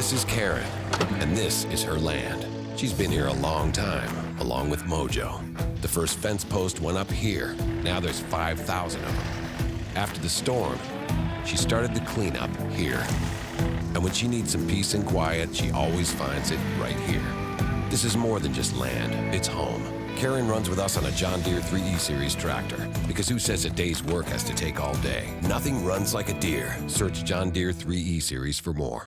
This is Karen, and this is her land. She's been here a long time, along with Mojo. The first fence post went up here. Now there's 5,000 of them. After the storm, she started the cleanup here. And when she needs some peace and quiet, she always finds it right here. This is more than just land, it's home. Karen runs with us on a John Deere 3E Series tractor, because who says a day's work has to take all day? Nothing runs like a Deere. Search John Deere 3E Series for more.